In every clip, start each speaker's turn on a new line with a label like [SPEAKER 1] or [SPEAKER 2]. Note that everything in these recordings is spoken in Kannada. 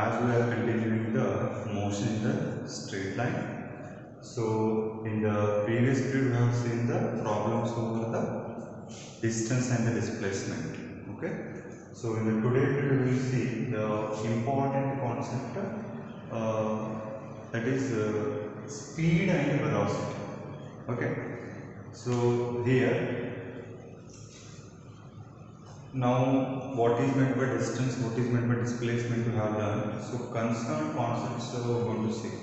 [SPEAKER 1] As we are continuing the motion in the straight line. So in the previous period we have seen the problems over the distance and the displacement. Okay, so in the today period we will see the important concept that is speed and velocity. Okay, so here now what is meant by distance, what is meant by displacement we have done. So concerned concepts we are going to see.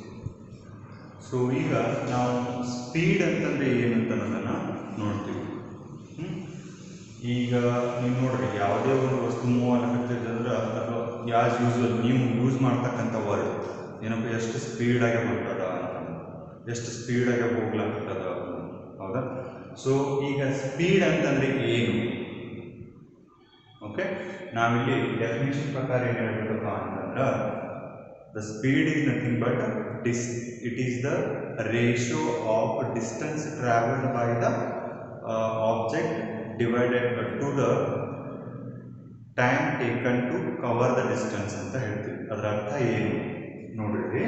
[SPEAKER 1] So ಈಗ ನಾವು ಸ್ಪೀಡ್ ಅಂತಂದರೆ ಏನಂತ ಅನ್ನೋದನ್ನು ನೋಡ್ತೀವಿ. ಈಗ ನೀವು ನೋಡ್ರಿ, ಯಾವುದೇ ಒಂದು ವಸ್ತು ಮೂವ್ ಆಗಕತ್ತಿದೆ ಅಂದ್ರೆ ಅದು ಯಾಸ್ ಯೂಸ್ವಲ್ ನೀವು ಯೂಸ್ ಮಾಡ್ತಕ್ಕಂಥ ವರ್ಡ್ ಏನಪ್ಪ, ಎಷ್ಟು ಸ್ಪೀಡಾಗಿ ಬರ್ತದ ಅಂತ, ಎಷ್ಟು ಸ್ಪೀಡಾಗಿ ಹೋಗ್ಲಾಗ್ತದ, ಹೌದಾ? ಸೊ ಈಗ ಸ್ಪೀಡ್ ಅಂತಂದರೆ ಏನು? ಓಕೆ, ನಾವಿಲ್ಲಿ ಡೆಫಿನೇಷನ್ ಪ್ರಕಾರ ಏನು ಹೇಳ್ಬೇಕಪ್ಪ ಅಂತಂದ್ರೆ, the speed is nothing but it is the ratio of distance traveled by the object divided to the time taken to cover the distance ಅಂತ ಹೇಳ್ತೀವಿ. ಅದರ ಅರ್ಥ ಏನು ನೋಡ್ರಿ,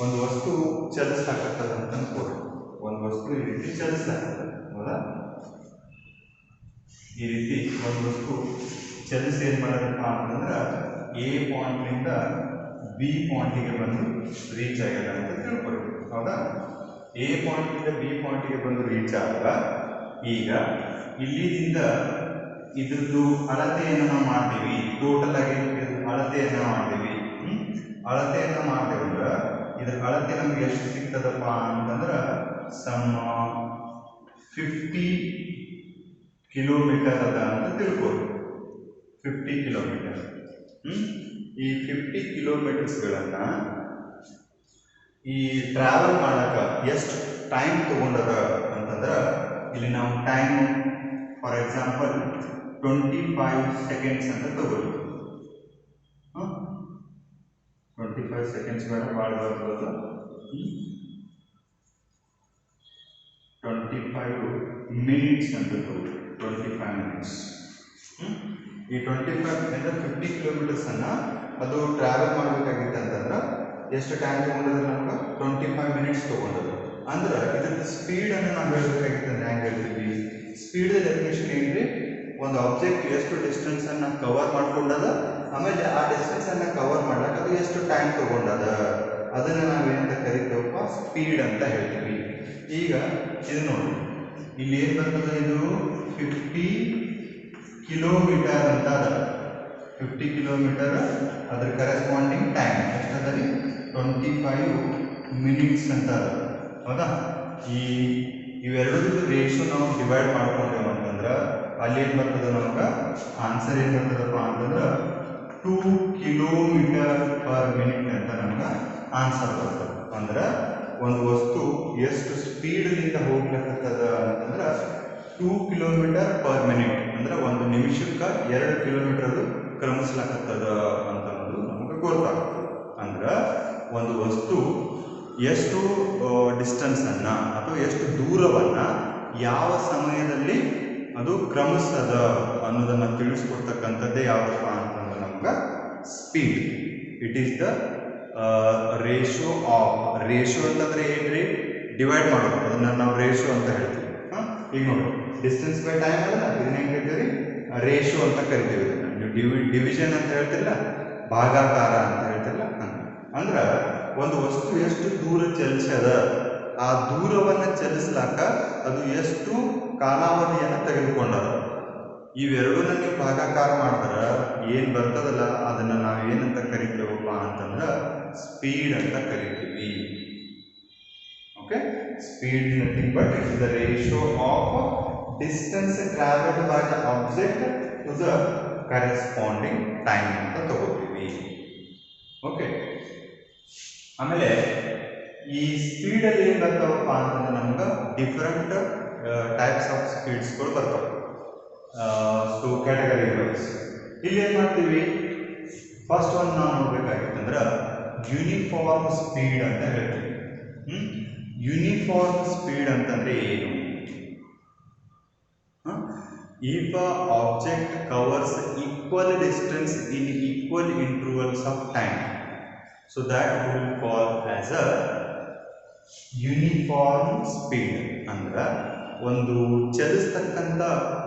[SPEAKER 1] ಒಂದು ವಸ್ತು ಚಲಿಸ್ಲಾಕತ್ತದ ಅಂತ ಅನ್ಕೊಡ್ರಿ. ಒಂದು ವಸ್ತು ಈ ರೀತಿ ಚಲಿಸ್ಲಾಕತ್ತದ, ಹೌದಾ? ಈ ರೀತಿ ಒಂದು ವಸ್ತು ಚಲಿಸಿ ಏನು ಮಾಡೋದಪ್ಪ ಅಂತಂದ್ರೆ ಎ ಪಾಯಿಂಟ್ನಿಂದ ಬಿ ಪಾಯಿಂಟಿಗೆ ಬಂದು ರೀಚ್ ಆಗ್ಯದ ಅಂತ ತಿಳ್ಕೊಳ್ಳಿ, ಹೌದಾ? ಎ ಪಾಯಿಂಟ್ನಿಂದ ಬಿ ಪಾಯಿಂಟಿಗೆ ಬಂದು ರೀಚ್ ಆದಾಗ ಈಗ ಇಲ್ಲಿಂದ ಇದ್ರದ್ದು ಅಳತೆಯನ್ನು ನಾವು ಮಾಡ್ತೀವಿ. ಟೋಟಲ್ ಆಗಿ ಅಳತೆಯನ್ನು ಮಾಡ್ತೀವಿ. ಅಳತೆಯನ್ನು ಮಾಡ್ತೇವಂದ್ರೆ ಇದ್ರ ಅಳತೆ ನಮ್ಗೆ ಎಷ್ಟು ಸಿಗ್ತದಪ್ಪ ಅಂತಂದ್ರೆ ಸಮ್ 50 ಕಿಲೋಮೀಟರ್ ಅದ ಅಂತ ತಿಳ್ಕೊಳ್ಳಿ. 50 ಕಿಲೋಮೀಟರ್. ಈ 50 ಕಿಲೋಮೀಟರ್ಸ್ಗಳನ್ನು ಈ ಟ್ರಾವೆಲ್ ಮಾಡಕ್ಕೆ ಎಷ್ಟು ಟೈಮ್ ತಗೊಂಡದ ಅಂತಂದ್ರೆ ಇಲ್ಲಿ ನಾವು ಟೈಮ್ ಫಾರ್ ಎಕ್ಸಾಂಪಲ್ 25 ಸೆಕೆಂಡ್ಸ್ ಅಂತ ತಗೊಳ್ಳಿ. 25 ಸೆಕೆಂಡ್ಸ್ ಬೇಡ, ಭಾಳ ಬರ್ಬೋದು. 25 ಮಿನಿಟ್ಸ್ ಅಂತ ತಗೊಳ್ಳಿ. 25 ಮಿನಿಟ್ಸ್. ಈ 50 ಕಿಲೋಮೀಟರ್ಸನ್ನು ಅದು ಟ್ರಾವೆಲ್ ಮಾಡಬೇಕಾಗಿತ್ತು ಅಂತಂದ್ರೆ ಎಷ್ಟು ಟೈಮ್ ತೊಗೊಂಡದ್ರೆ ನಮ್ಗೆ 25 ಮಿನಿಟ್ಸ್ ತೊಗೊಂಡದು. ಅಂದ್ರೆ ಇದ್ರದ್ದು ಸ್ಪೀಡನ್ನು ನಾವು ಹೇಳಬೇಕಾಗಿತ್ತು ಅಂದ್ರೆ ಹೆಂಗೆ ಹೇಳ್ತೀವಿ? ಸ್ಪೀಡ್ ಡೆಫಿನೇಷನ್ ಏನ್ರಿ, ಒಂದು ಆಬ್ಜೆಕ್ಟ್ ಎಷ್ಟು ಡಿಸ್ಟೆನ್ಸನ್ನು ಕವರ್ ಮಾಡ್ಕೊಂಡದ, ಆಮೇಲೆ ಆ ಡಿಸ್ಟೆನ್ಸನ್ನು ಕವರ್ ಮಾಡ್ಲಿಕ್ಕೆ ಅದು ಎಷ್ಟು ಟೈಮ್ ತೊಗೊಂಡದ, ಅದನ್ನು ನಾವೇನಂತ ಕರಿತೇವಪ್ಪ? ಸ್ಪೀಡ್ ಅಂತ ಹೇಳ್ತೀವಿ. ಈಗ ಇದು ನೋಡಿ, ಇಲ್ಲಿ ಏನು ಬರ್ತದೆ, ಇದು 50 ಕಿಲೋಮೀಟರ್ ಅಂತ ಅದ. 50 ಕಿಲೋಮೀಟರ್ ಅದ್ರ ಕರೆಸ್ಪಾಂಡಿಂಗ್ ಟೈಮ್ ಎಷ್ಟದ ರೀ? 25 ಮಿನಿಟ್ಸ್ ಅಂತ ಅದ, ಹೌದಾ? ಇವೆರಡೂ ರೇಷಿಯೋ ನಾವು ಡಿವೈಡ್ ಮಾಡ್ಕೊಂಡೇವು ಅಂತಂದ್ರೆ ಅಲ್ಲಿ ಏನು ಬರ್ತದೆ ನಮ್ಗೆ ಆನ್ಸರ್ ಏನು ಬರ್ತದಪ್ಪ ಅಂತಂದ್ರೆ 2 ಕಿಲೋಮೀಟರ್ ಪರ್ ಮಿನಿಟ್ ಅಂತ ನಮ್ಗೆ ಆನ್ಸರ್ ಬರ್ತದೆ. ಅಂದ್ರೆ ಒಂದು ವಸ್ತು ಎಷ್ಟು ಸ್ಪೀಡ್ನಿಂದ ಹೋಗ್ಲಿಕ್ಕತ್ತದ ಅಂತಂದ್ರೆ 2 ಕಿಲೋಮೀಟರ್ ಪರ್ ಮಿನಿಟ್, ಅಂದ್ರೆ ಒಂದು ನಿಮಿಷಕ್ಕೆ 2 ಕಿಲೋಮೀಟರ್ ಅದು ಕ್ರಮಿಸ್ಲಾಕತ್ತದ ಅಂತ ಅನ್ನೋದು ನಮಗೆ ಗೊತ್ತಾಗ್ತದೆ. ಅಂದ್ರೆ ಒಂದು ವಸ್ತು ಎಷ್ಟು ಡಿಸ್ಟೆನ್ಸನ್ನು ಅಥವಾ ಎಷ್ಟು ದೂರವನ್ನು ಯಾವ ಸಮಯದಲ್ಲಿ ಅದು ಕ್ರಮಿಸ್ತದ ಅನ್ನೋದನ್ನು ತಿಳಿಸ್ಕೊಡ್ತಕ್ಕಂಥದ್ದೇ ಯಾವುದಪ್ಪ ಅಂತಂದ್ರೆ ನಮ್ಗೆ speed. It is the ratio of, ratio ಅಂತಂದ್ರೆ ಏನ್ರಿ? ಡಿವೈಡ್ ಮಾಡೋದು, ಅದನ್ನು ನಾವು ರೇಷಿಯೋ ಅಂತ ಹೇಳ್ತೀವಿ. ಈಗ ನೋಡಿ, ಡಿಸ್ಟೆನ್ಸ್ ಬೈ ಟೈಮ್ ಅಲ್ಲ, ಇದನ್ನ ಹೆಂಗೆ ಹೇಳ್ತೀವಿ? ರೇಷಿಯೋ ಅಂತ ಕರಿತೀವಿ. ನೀವು ಡಿವಿಷನ್ ಅಂತ ಹೇಳ್ತಿರಲ್ಲ, ಭಾಗಾಕಾರ ಅಂತ ಹೇಳ್ತಿರಲ್ಲ, ಅಂದ್ರೆ ಒಂದು ವಸ್ತು ಎಷ್ಟು ದೂರ ಚಲಿಸ್ಯದ, ಆ ದೂರವನ್ನು ಚಲಿಸ್ಲಾಕ ಅದು ಎಷ್ಟು ಕಾಲಾವಧಿಯನ್ನು ತೆಗೆದುಕೊಂಡದ, ಇವೆರಡನ್ನ ನೀವು ಭಾಗಾಕಾರ ಮಾಡಿದ್ರೆ ಏನು ಬರ್ತದಲ್ಲ ಅದನ್ನು ನಾವು ಏನಂತ ಕರಿತೇವಪ್ಪ ಅಂತಂದ್ರೆ ಸ್ಪೀಡ್ ಅಂತ ಕರಿತೀವಿ. Okay, speed is nothing but it is the ratio of distance traveled by the object to the corresponding time ಅಂತ ತಗೋತೀವಿ. ಓಕೆ, ಆಮೇಲೆ ಈ ಸ್ಪೀಡಲ್ಲಿ ಏನು ಬರ್ತಾವಪ್ಪ ಅಂತಂದ್ರೆ ನಮ್ಗೆ ಡಿಫರೆಂಟ್ ಟೈಪ್ಸ್ ಆಫ್ ಸ್ಪೀಡ್ಸ್ಗಳು ಬರ್ತಾವೆ. ಸೊ ಕ್ಯಾಟಗರಿ ವೈಸ್ ಇಲ್ಲಿ ಏನು ಮಾಡ್ತೀವಿ? ಫಸ್ಟ್ ಒಂದು ನಾವು ನೋಡ್ಬೇಕಾಗಿತ್ತಂದ್ರೆ ಯೂನಿಫಾರ್ಮ್ ಸ್ಪೀಡ್ ಅಂತ ಹೇಳ್ತೀವಿ. ಯೂನಿಫಾರ್ಮ್ ಸ್ಪೀಡ್ ಅಂತಂದ್ರೆ ಏನು? if a object covers equal distance in equal intervals of time, so that will call as a uniform speed. ಅಂದ್ರೆ ಒಂದು ಚಲಿಸ್ತಕ್ಕಂಥ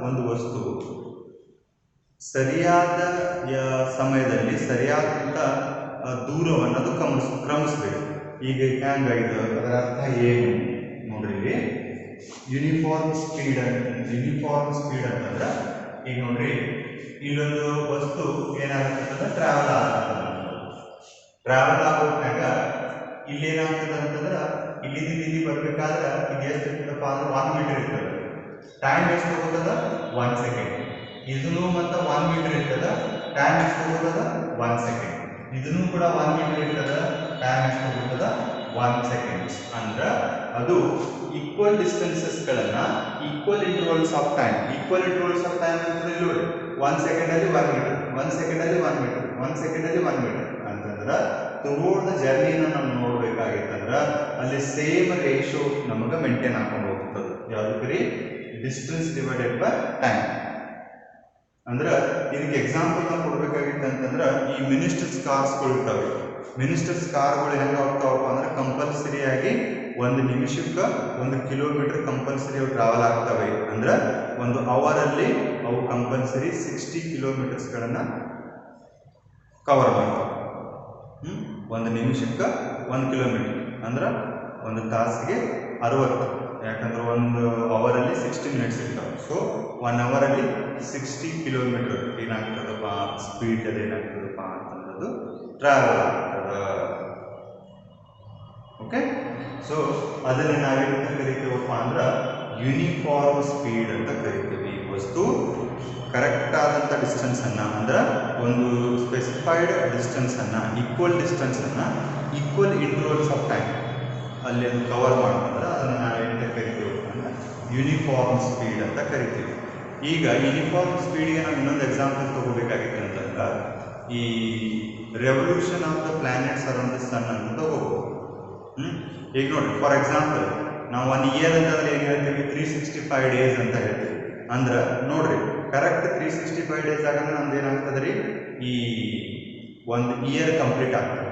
[SPEAKER 1] ಒಂದು ವಸ್ತು ಸರಿಯಾದ ಸಮಯದಲ್ಲಿ ಸರಿಯಾದಂಥ ದೂರವನ್ನು ಅದು ಕ್ರಮಿಸ್ಬೇಕು. ಈಗ ಹ್ಯಾಂಗಾಗಿದೆ ಅದರ ಅರ್ಥ ಏನು ನೋಡ್ರಿ, ಯೂನಿಫಾರ್ಮ್ ಸ್ಪೀಡ್ ಅಂತಂದ್ರೆ ಈಗ ನೋಡ್ರಿ ಇಲ್ಲೊಂದು ವಸ್ತು ಏನಾಗ್ತದೆ ಟ್ರಾವೆಲ್ ಆಗೋದ್ನಾಗ ಇಲ್ಲಿ ಏನಾಗ್ತದೆ ಅಂತಂದ್ರೆ ಇಲ್ಲಿಂದ ಇಲ್ಲಿ ಬರ್ಬೇಕಾದ್ರೆ ಇದು ಎಷ್ಟು ಇರ್ತದಪ್ಪ ಅಂದ್ರೆ 1 ಮೀಟರ್ ಇರ್ತದೆ. ಟೈಮ್ ಎಷ್ಟು ಹೋಗ್ತದ 1 ಸೆಕೆಂಡ್. ಇದನ್ನು ಮತ್ತೆ 1 ಮೀಟರ್ ಇರ್ತದ, ಟೈಮ್ ಎಷ್ಟು ಹೋಗ್ತದ 1 ಸೆಕೆಂಡ್. ಇದನ್ನು ಕೂಡ 1 ಮೀಟರ್ ಇರ್ತದ, ಟೈಮ್ ಎಷ್ಟು ಹೋಗ್ತದ 1 ಸೆಕೆಂಡ್. ಅಂದ್ರೆ ಅದು ಈಕ್ವಲ್ ಡಿಸ್ಟೆನ್ಸಸ್ಗಳನ್ನ ಈಕ್ವಲ್ ಇಂಟರ್ವಲ್ಸ್ ಆಫ್ ಟೈಮ್ ಅಂತಂದ್ರೆ ಇಲ್ಲಿ ನೋಡಿ 1 ಸೆಕೆಂಡಲ್ಲಿ 1 ಮೀಟರ್, 1 ಸೆಕೆಂಡಲ್ಲಿ 1 ಮೀಟರ್, 1 ಸೆಕೆಂಡಲ್ಲಿ 1 ಮೀಟರ್ ಅಂತಂದ್ರೆ ಥ್ರೂಔಟ್ ದ ಜರ್ನಿನ ನಾವು ನೋಡ್ಬೇಕಾಗಿತ್ತಂದ್ರೆ ಅಲ್ಲಿ ಸೇಮ್ ರೇಷಿಯೋ ನಮಗೆ ಮೇಂಟೈನ್ ಹಾಕೊಂಡು ಹೋಗ್ತದೆ. ಯಾವ್ದಕ್ಕೆ ಡಿಸ್ಟೆನ್ಸ್ ಡಿವೈಡೆಡ್ ಬೈ ಟೈಮ್. ಅಂದ್ರೆ ಇದಕ್ಕೆ ಎಕ್ಸಾಂಪಲ್ ನಾವು ಕೊಡ್ಬೇಕಾಗಿತ್ತು ಅಂತಂದ್ರೆ ಈ ಮಿನಿಸ್ಟರ್ಸ್ ಕಾರ್ಸ್ಗಳು ಇರ್ತವೆ. ಮಿನಿಸ್ಟರ್ಸ್ ಕಾರ್ಗಳು ಹೆಂಗ ಹೋಗ್ತಾವಪ್ಪ ಅಂದ್ರೆ ಕಂಪಲ್ಸರಿ ಆಗಿ 1 ನಿಮಿಷಕ್ಕೆ 1 ಕಿಲೋಮೀಟರ್ ಕಂಪಲ್ಸರಿ ಅವು ಟ್ರಾವೆಲ್ ಆಗ್ತವೆ. ಅಂದ್ರೆ 1 ಅವರಲ್ಲಿ ಅವು ಕಂಪಲ್ಸರಿ 60 ಕಿಲೋಮೀಟರ್ಸ್ಗಳನ್ನ ಕವರ್ ಮಾಡ್ತಾವೆ. 1 ನಿಮಿಷಕ್ಕೆ 1 ಕಿಲೋಮೀಟರ್ ಅಂದ್ರೆ 1 ತಾಸಿಗೆ 60. ಯಾಕಂದ್ರೆ 1 ಅವರಲ್ಲಿ 60 ಮಿನಿಟ್ಸ್ ಇರ್ತಾವೆ. ಸೊ 1 ಅವರಲ್ಲಿ 60 ಕಿಲೋಮೀಟರ್ ಏನಾಗ್ತದಪ್ಪ ಸ್ಪೀಡ್ ಅದು ಏನಾಗ್ತದಪ್ಪ ಅಂತಂದ್ರೆ ಟ್ರಾವೆಲ್ ಆಗ್ತದ. ಓಕೆ, ಸೊ ಅದನ್ನು ನಾವೇನಂತ ಕರಿತೀವಪ್ಪ ಅಂದ್ರೆ ಯೂನಿಫಾರ್ಮ್ ಸ್ಪೀಡ್ ಅಂತ ಕರಿತೀವಿ. ವಸ್ತು ಕರೆಕ್ಟ್ ಆದಂಥ ಡಿಸ್ಟೆನ್ಸ್ ಅನ್ನ ಅಂದ್ರೆ ಒಂದು ಸ್ಪೆಸಿಫೈಡ್ ಡಿಸ್ಟೆನ್ಸ್ ಅನ್ನ ಈಕ್ವಲ್ ಇಂಟರ್ವಲ್ಸ್ ಆಫ್ ಟೈಮ್ ಅಲ್ಲಿ ಅದು ಕವರ್ ಮಾಡ್ತಂದ್ರೆ ಅದನ್ನು ನಾವೇನಂತ ಕರಿತೀವಿ ಅಂದ್ರೆ ಯೂನಿಫಾರ್ಮ್ ಸ್ಪೀಡ್ ಅಂತ ಕರಿತೀವಿ. ಈಗ ಯೂನಿಫಾರ್ಮ್ ಸ್ಪೀಡ್ಗೆ ನಾವು ಇನ್ನೊಂದು ಎಕ್ಸಾಂಪಲ್ ತಗೋಬೇಕಾಗಿತ್ತು ಅಂತಂದ್ರೆ ಈ revolution of the planets around the sun ಅಂತ ತಗೋಬಹುದು. ಈಗ ನೋಡಿ ಫಾರ್ ಎಕ್ಸಾಂಪಲ್ ನಾವು 1 ಇಯರ್ ಅಂತಂದ್ರೆ ಏನು ಹೇಳ್ತೀವಿ 365 ಡೇಸ್ ಅಂತ ಹೇಳ್ತೀವಿ. ಅಂದ್ರೆ ನೋಡ್ರಿ ಕರೆಕ್ಟ್ 365 ಡೇಸ್ ಆಗ ನಮ್ದು ಏನಾಗ್ತದೆ ರೀ ಈ 1 ಇಯರ್ ಕಂಪ್ಲೀಟ್ ಆಗ್ತದೆ.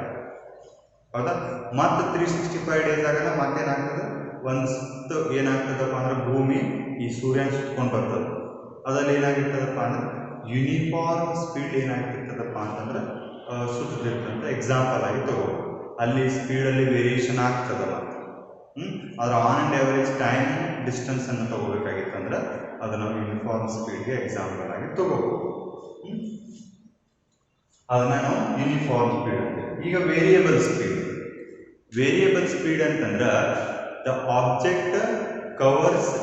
[SPEAKER 1] ಹೌದಾ? ಮತ್ತೆ 365 ಡೇಸ್ ಆಗ ಮತ್ತೇನಾಗ್ತದೆ ಒಂದು ಸುತ್ತು ಏನಾಗ್ತದಪ್ಪ ಅಂದ್ರೆ ಭೂಮಿ ಈ ಸೂರ್ಯನ ಸುತ್ಕೊಂಡು ಬರ್ತದೆ. ಅದ್ರಲ್ಲಿ ಏನಾಗಿರ್ತದಪ್ಪ ಅಂದ್ರೆ ಯೂನಿಫಾರ್ಮ್ ಸ್ಪೀಡ್ ಏನಾಗ್ತಿರ್ತದಪ್ಪ ಅಂತಂದ್ರೆ ಸುತ್ತಿರ್ತಂತ ಎಕ್ಸಾಂಪಲ್ ಆಗಿ ತಗೋ. ಅಲ್ಲಿ ಸ್ಪೀಡಲ್ಲಿ ವೇರಿಯೇಷನ್ ಆಗ್ತದಲ್ಲ. ಅದರ on and average time distance ಅನ್ನು ತಗೋಬೇಕಾಗಿತ್ತು ಅಂದ್ರೆ ಅದನ್ನು ಯೂನಿಫಾರ್ಮ್ ಸ್ಪೀಡ್ಗೆ ಎಕ್ಸಾಂಪಲ್ ಆಗಿ ತಗೋಬಹುದು. ಅದನ್ನ ನಾವು ಯೂನಿಫಾರ್ಮ್ ಸ್ಪೀಡ್ ಅಂತೀವಿ. ಈಗ ವೇರಿಯಬಲ್ ಸ್ಪೀಡ್ ಅಂತಂದ್ರೆ the object covers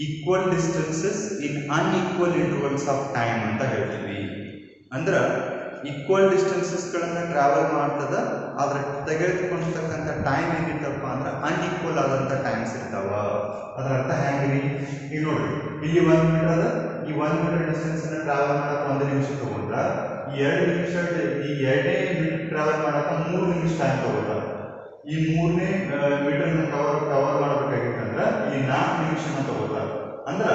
[SPEAKER 1] equal distances in unequal intervals of time ಅಂತ ಹೇಳ್ತೀವಿ. ಅಂದ್ರೆ ಈಕ್ವಲ್ ಡಿಸ್ಟೆನ್ಸಸ್ಗಳನ್ನು ಟ್ರಾವೆಲ್ ಮಾಡ್ತದ, ಆದ್ರೆ ತೆಗೆದುಕೊಂಡಿರ್ತಕ್ಕಂಥ ಟೈಮ್ ಏನಿತ್ತಪ್ಪ ಅಂದ್ರೆ ಅನ್ಈಕ್ವಲ್ ಆದಂಥ ಟೈಮ್ಸ್ ಇರ್ತಾವ. ಅದರ ಅರ್ಥ ಹೆಂಗ್ರಿ? ಈಗ ನೋಡ್ರಿ ಇಲ್ಲಿ 1 ಮೀಟರ್ ಅದ, ಈ 1 ಮೀಟರ್ ಡಿಸ್ಟೆನ್ಸ್ ಅನ್ನ ಟ್ರಾವೆಲ್ ಮಾಡಕ್ಕೆ 1 ನಿಮಿಷ ತಗೊಂಡ್ರ ಈ 2ನೇ ಮೀಟರ್ ಟ್ರಾವೆಲ್ ಮಾಡಕ್ಕೆ 3 ನಿಮಿಷ ಟೈಮ್ ತಗೋತಾರ. ಈ 3ನೇ ಮೀಟರ್ನ ಕವರ್ ಮಾಡಬೇಕಾಗಿತ್ತಂದ್ರೆ ಈ 4 ನಿಮಿಷನ ತಗೋತಾರ. ಅಂದ್ರೆ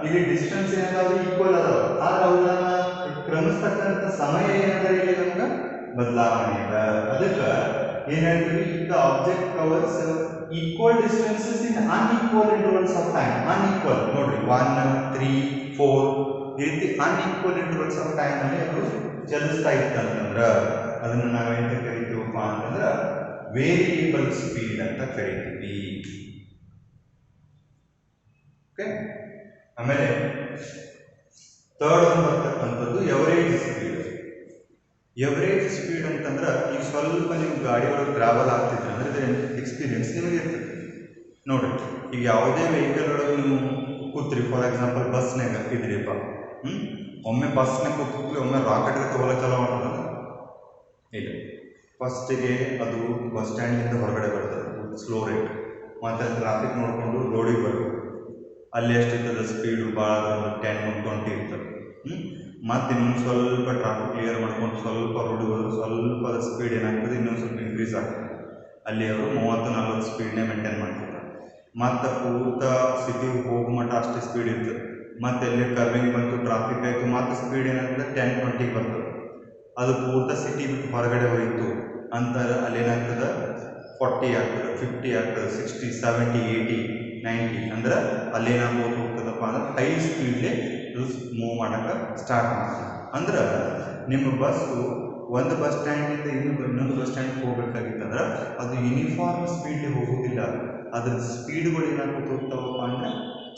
[SPEAKER 1] ಇಲ್ಲಿ ಡಿಸ್ಟೆನ್ಸ್ ಏನಾದ್ರು ಈಕ್ವಲ್ ಅದಾವ, ಆದ್ರೆ ಅವುಗಳನ್ನ ಕ್ರಮಿಸ್ತಕ್ಕಂಥ ಸಮಯ ಏನಾದ್ರೆ ಇಲ್ಲಿ ನಮ್ಗೆ ಬದಲಾವಣೆ ಅದ. ಅದಕ್ಕೆ ಏನ್ ಹೇಳ್ತೀವಿ, the object covers equal distances in unequal intervals of time. Unequal ನೋಡ್ರಿ 1, 3, 4 ಈ ರೀತಿ ಅನ್ಈಕ್ವಲ್ ಇಂಟರ್ವಲ್ಸ್ ಆಫ್ ಟೈಮ್ ಅಲ್ಲಿ ಅದು ಚಲಿಸ್ತಾ ಇತ್ತಂತಂದ್ರ ಅದನ್ನು ನಾವೇಂತ ಕರಿತೀವಪ್ಪ ಅಂತಂದ್ರ ವೇರಿಯಬಲ್ ಸ್ಪೀಡ್ ಅಂತ ಕರಿತೀವಿ. ಓಕೆ, ಆಮೇಲೆ ಥರ್ಡ್ ಒಂದು ಬರ್ತಕ್ಕಂಥದ್ದು ಎವರೇಜ್ ಸ್ಪೀಡ್ ಅಂತಂದ್ರೆ ಈಗ ಸ್ವಲ್ಪ ನೀವು ಗಾಡಿ ಒಳಗೆ ಟ್ರಾವೆಲ್ ಆಗ್ತಿದ್ರೆ ಅಂದ್ರೆ ಇದರ ಎಕ್ಸ್ಪೀರಿಯನ್ಸ್ ನಿಮಗೆ ಇರ್ತದೆ. ನೋಡ್ರಿ ಈಗ ಯಾವುದೇ ವೆಹಿಕಲ್ ಒಳಗೆ ನೀವು ಕೂತ್ರಿ, ಫಾರ್ ಎಕ್ಸಾಂಪಲ್ ಬಸ್ನಾಗ ಇದ್ರಿಪ್ಪ, ಒಮ್ಮೆ ಬಸ್ನಾಗ ಕೂತ್ರಿ, ಒಮ್ಮೆ ರಾಕೆಟ್ಗೆ ತಗೊಳ್ಳೋಕೆ ಚಾಲೂ ಮಾಡ್ತದ ಇಲ್ಲ. ಫಸ್ಟಿಗೆ ಅದು ಬಸ್ ಸ್ಟ್ಯಾಂಡ್ನಿಂದ ಹೊರಗಡೆ ಬರ್ತದೆ ಸ್ಲೋ ರೇಟ್, ಮತ್ತು ಟ್ರಾಫಿಕ್ ನೋಡಿಕೊಂಡು ರೋಡಿಗೆ ಬರಬೇಕು. ಅಲ್ಲಿ ಎಷ್ಟಿರ್ತದೆ ಸ್ಪೀಡು ಭಾಳ 10 or 20 ಇರ್ತದೆ. ಮತ್ತು ಇನ್ನೊಂದು ಸ್ವಲ್ಪ ಟ್ರಾಫಿಕ್ ಕ್ಲಿಯರ್ ಮಾಡ್ಕೊಂಡು ಸ್ವಲ್ಪ ರೋಡಿಗೆ ಹೋದ್ರೆ ಸ್ವಲ್ಪ ಅದ್ರ ಸ್ಪೀಡ್ ಏನಾಗ್ತದೆ ಇನ್ನೊಂದು ಸ್ವಲ್ಪ ಇನ್ಕ್ರೀಸ್ ಆಗ್ತದೆ. ಅಲ್ಲಿ ಅವರು 30-40 ಸ್ಪೀಡ್ನೇ ಮೇಂಟೈನ್ ಮಾಡ್ತಿರ್ತಾರೆ. ಮತ್ತು ಪೂರ್ತ ಸಿಟಿಗೆ ಹೋಗೋ ಮಟ್ಟ ಅಷ್ಟೇ ಸ್ಪೀಡ್ ಇರ್ತದೆ. ಮತ್ತು ಎಲ್ಲಿ ಕರ್ವಿಂಗ್ ಬಂತು, ಟ್ರಾಫಿಕ್ ಆಯಿತು, ಮತ್ತು ಸ್ಪೀಡ್ ಏನಾಗ್ತದೆ 10-20 ಬರ್ತದೆ. ಅದು ಪೂರ್ತ ಸಿಟಿ ಬಿಟ್ಟು ಹೊರಗಡೆ ಹೋಯಿತು ಅಂತಾರೆ ಅಲ್ಲೇನಾಗ್ತದೆ 40 ಆಗ್ತದೆ, 50 ಆಗ್ತದೆ, 60, 70, 80, 90 ಅಂದ್ರೆ ಅಲ್ಲೇನಾಗ್ಬೋದು ಹೋಗ್ತದಪ್ಪ ಅಂದ್ರೆ ಹೈ ಸ್ಪೀಡ್ಲಿ ಮೂವ್ ಮಾಡಕ್ಕೆ ಸ್ಟಾರ್ಟ್ ಮಾಡ್ತದೆ. ಅಂದ್ರೆ ನಿಮ್ಮ ಬಸ್ಸು ಒಂದು ಬಸ್ ಸ್ಟ್ಯಾಂಡಿಂದ ಇನ್ನೊಂದು ಬಸ್ ಸ್ಟ್ಯಾಂಡ್ಗೆ ಹೋಗ್ಬೇಕಾಗಿತ್ತಂದ್ರೆ ಅದು ಯೂನಿಫಾರ್ಮ್ ಸ್ಪೀಡ್ಲಿ ಹೋಗೋದಿಲ್ಲ. ಅದ್ರ ಸ್ಪೀಡ್ಗಳು ಏನಾಗ್ಬಿಟ್ಟು ಹೋಗ್ತಾವಪ್ಪ ಅಂದ್ರೆ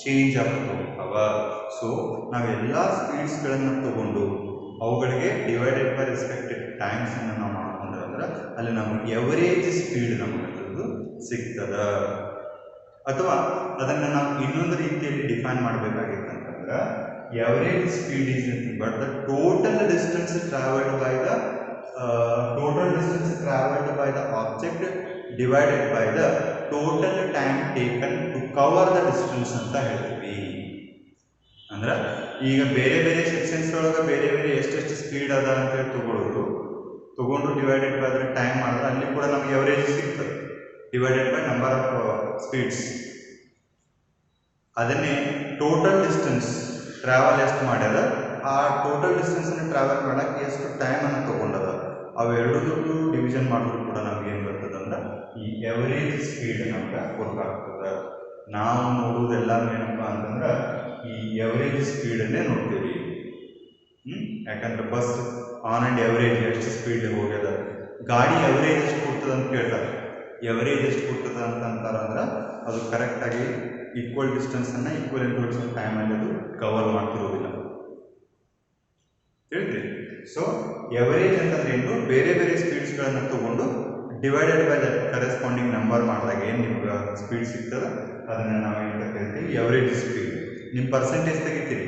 [SPEAKER 1] ಚೇಂಜ್ ಆಗ್ಬಿಟ್ಟು ಹೋಗ್ತಾವ. ಸೊ ನಾವೆಲ್ಲ ಸ್ಪೀಡ್ಸ್ಗಳನ್ನು ತಗೊಂಡು ಅವುಗಳಿಗೆ ಡಿವೈಡೆಡ್ ಬೈ ರೆಸ್ಪೆಕ್ಟೆಡ್ ಟೈಮ್ಸ್ ಅನ್ನು ನಾವು ಮಾಡ್ಕೊಂಡ್ರೆ ಅಂದ್ರೆ ಅಲ್ಲಿ ನಮಗೆ ಎವರೇಜ್ ಸ್ಪೀಡ್ ನಮಗೆ ಸಿಗ್ತದ. ಅಥವಾ ಅದನ್ನು ನಾವು ಇನ್ನೊಂದು ರೀತಿಯಲ್ಲಿ ಡಿಫೈನ್ ಮಾಡಬೇಕಾಗಿತ್ತಂತಂದ್ರೆ average speed is nothing but the total distance travelled by the object divided by the total time taken to cover the distance ಅಂತ ಹೇಳ್ತೀವಿ. ಅಂದ್ರೆ ಈಗ ಬೇರೆ ಬೇರೆ ಸೆಕ್ಷನ್ಸ್ ಒಳಗೆ ಬೇರೆ ಬೇರೆ ಎಷ್ಟೆಷ್ಟು ಸ್ಪೀಡ್ ಅದ ಅಂತೇಳಿ ತಗೊಂಡು ಡಿವೈಡೆಡ್ ಬೈ ಅದ್ರ ಟೈಮ್ ಮಾಡಿದ್ರೆ ಅಲ್ಲಿ ಕೂಡ ನಮ್ಗೆ ಎವರೇಜ್ ಸಿಗ್ತದೆ divided by number of speeds. ಅದನ್ನೇ ಟೋಟಲ್ ಡಿಸ್ಟೆನ್ಸ್ ಟ್ರಾವೆಲ್ ಎಷ್ಟು ಮಾಡ್ಯದ ಆ ಟೋಟಲ್ ಡಿಸ್ಟೆನ್ಸನ್ನು ಟ್ರಾವೆಲ್ ಮಾಡೋಕ್ಕೆ ಎಷ್ಟು ಟೈಮನ್ನು ತೊಗೊಂಡದ ಅವೆರಡೂ ಡಿವಿಷನ್ ಮಾಡಿದ್ರು ಕೂಡ ನಮ್ಗೆ ಏನು ಬರ್ತದೆ ಅಂದ್ರೆ ಈ ಎವರೇಜ್ ಸ್ಪೀಡ್ ನಮ್ಗೆ ಗೊತ್ತಾಗ್ತದೆ. ನಾವು ನೋಡೋದೆಲ್ಲ ಏನಪ್ಪ ಅಂತಂದ್ರೆ ಈ ಎವರೇಜ್ ಸ್ಪೀಡನ್ನೇ ನೋಡ್ತೀವಿ. ಯಾಕಂದ್ರೆ ಬಸ್ ಆನ್ ಆ್ಯಂಡ್ ಎವರೇಜ್ ಎಷ್ಟು ಸ್ಪೀಡ್ ಹೋಗ್ಯದ, ಗಾಡಿ ಎವರೇಜ್ ಎಷ್ಟು ಕೊಡ್ತದೆ ಅಂತ ಕೇಳ್ತಾರೆ. ಎವರೇಜ್ ಎಷ್ಟು ಕೊಡ್ತದೆ ಅಂತಂತಾರಂದ್ರೆ ಅದು ಕರೆಕ್ಟಾಗಿ ಈಕ್ವಲ್ ಡಿಸ್ಟೆನ್ಸನ್ನು ಈಕ್ವಲ್ ಇಂಟರ್ವಲ್ಸ್ ಟೈಮಲ್ಲಿ ಅದು ಕವರ್ ಮಾಡ್ತಿರೋದಿಲ್ಲ. ಹೇಳ್ತೀರಿ. ಸೊ ಎವರೇಜ್ ಅಂತಂದ್ರೆ ಏನು, ಬೇರೆ ಬೇರೆ ಸ್ಪೀಡ್ಸ್ಗಳನ್ನು ತಗೊಂಡು divided by the corresponding number ಮಾಡಿದಾಗ ಏನು ನಿಮ್ಗೆ ಸ್ಪೀಡ್ ಸಿಗ್ತದೆ ಅದನ್ನು ನಾವೇನು ಕರಿತೀವಿ ಎವರೇಜ್ ಸ್ಪೀಡ್. ನಿಮ್ಮ ಪರ್ಸೆಂಟೇಜ್ ತೆಗಿತೀರಿ,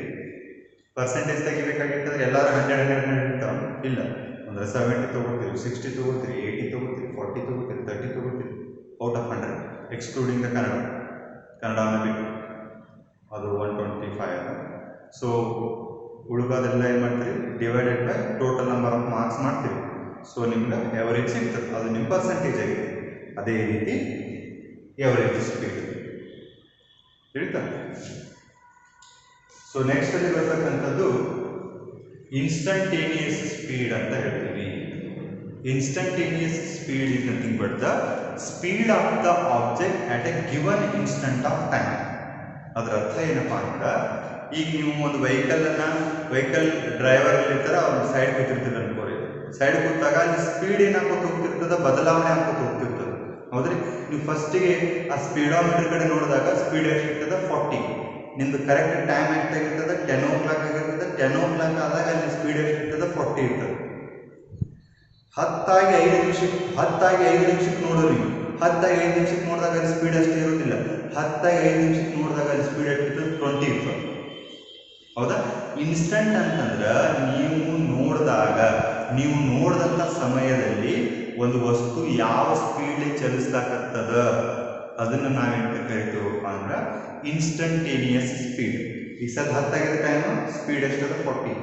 [SPEAKER 1] ಪರ್ಸೆಂಟೇಜ್ ತೆಗಿಬೇಕಾಗಿತ್ತಂದ್ರೆ ಎಲ್ಲರೂ 100 ಇರ್ತಾವೆ, ಇಲ್ಲ ಅಂದರೆ 70 ತೊಗೊಳ್ತೀರಿ, 60 ತೊಗೊಳ್ತೀರಿ, 80 ತೊಗೊಳ್ತೀರಿ, 40 ತೊಗೊಳ್ತೀರಿ, 30 ತೊಗೊಳ್ತೀರಿ ಔಟ್ ಆಫ್ 100 ಎಕ್ಸ್ಕ್ಲೂಡಿಂಗ್ ದ ಕನ್ನಡವನ್ನು ಬಿಟ್ಟು ಅದು 125. ಸೊ ಉಳಿಗೋದೆಲ್ಲ ಏನು ಮಾಡ್ತೀರಿ divided by total number of marks ಮಾಡ್ತೀವಿ. ಸೊ ನಿಮ್ಗೆ ಎವರೇಜ್ ಸಿಗ್ತದೆ, ಅದು ನಿಮ್ಮ ಪರ್ಸೆಂಟೇಜ್ ಆಗಿದೆ. ಅದೇ ರೀತಿ ಎವರೇಜ್ ಸ್ಪೀಡ್ ತಿಳಿತಾ. ಸೊ ನೆಕ್ಸ್ಟ್ ಅಲ್ಲಿ ಬರ್ತಕ್ಕಂಥದ್ದು ಇನ್ಸ್ಟಂಟೇನಿಯಸ್ ಸ್ಪೀಡ್ ಅಂತ ಹೇಳ್ತೀವಿ. Instantaneous speed is nothing but the speed of the object at A given instant of time. ಅದರ ಅರ್ಥ ಏನಪ್ಪ ಅಂದ್ರೆ ಈಗ ನೀವು ಒಂದು ವೆಹಿಕಲ್ ಡ್ರೈವರ್ ಇರ್ತಾರೆ, ಅವ್ರು ಸೈಡ್ ಕೂತಿರ್ತಾರೆ ಅನ್ಕೋರಿ. ಸೈಡ್ ಕೂತಾಗ ಅಲ್ಲಿ ಸ್ಪೀಡ್ ಏನಾಗ್ಕೋತ ಹೋಗ್ತಿರ್ತದೆ, ಬದಲಾವಣೆ ಆಗ್ಕೋತ ಹೋಗ್ತಿರ್ತದೆ. ಹೌದ್ರಿ, ನೀವು ಫಸ್ಟಿಗೆ ಆ ಸ್ಪೀಡೋಮೀಟರ್ ಕಡೆ ನೋಡಿದಾಗ ಸ್ಪೀಡ್ ಎಷ್ಟಿರ್ತದೆ 40. ನಿಮ್ದು ಕರೆಕ್ಟ್ ಟೈಮ್ ಎಷ್ಟಾಗಿರ್ತದೆ 10 o'clock ಆಗಿರ್ತದೆ. 10 o'clock ಆದಾಗ ಅಲ್ಲಿ ಸ್ಪೀಡ್ ಎಷ್ಟಿರ್ತದೆ 40 ಇರ್ತದೆ. 10 ಆಗಿ 5 ನಿಮಿಷಕ್ಕೆ ನೋಡೋರಿ, 10 ಆಗಿ 5 ನಿಮಿಷಕ್ಕೆ ನೋಡಿದಾಗ ಅಲ್ಲಿ ಸ್ಪೀಡ್ ಅಷ್ಟೇ ಇರೋದಿಲ್ಲ. 10 ಆಗಿ 5 ನಿಮಿಷಕ್ಕೆ ನೋಡಿದಾಗ ಅಲ್ಲಿ ಸ್ಪೀಡ್ ಎಷ್ಟಿರ್ತದೆ 20 ಇರ್ತದೆ. ಹೌದಾ. ಇನ್ಸ್ಟಂಟ್ ಅಂತಂದ್ರೆ ನೀವು ನೋಡಿದಂಥ ಸಮಯದಲ್ಲಿ ಒಂದು ವಸ್ತು ಯಾವ ಸ್ಪೀಡ್ಲಿ ಚಲಿಸ್ಲಾಕತ್ತದ ಅದನ್ನು ನಾವೇನು ಕರಿತೀವಪ್ಪ ಅಂದ್ರೆ ಇನ್ಸ್ಟಂಟೇನಿಯಸ್ ಸ್ಪೀಡ್. ಈ ಸಲ 10 ಆಗಿದೆ ಟೈಮು, ಸ್ಪೀಡ್ ಎಷ್ಟದ 40.